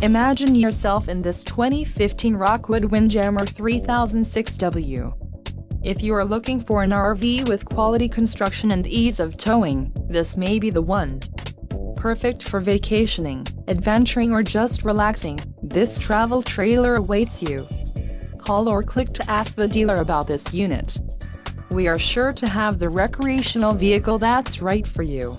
Imagine yourself in this 2015 ROCKWOOD WINDJAMMER 3006W. If you are looking for an RV with quality construction and ease of towing, this may be the one. Perfect for vacationing, adventuring or just relaxing, this travel trailer awaits you. Call or click to ask the dealer about this unit. We are sure to have the recreational vehicle that's right for you.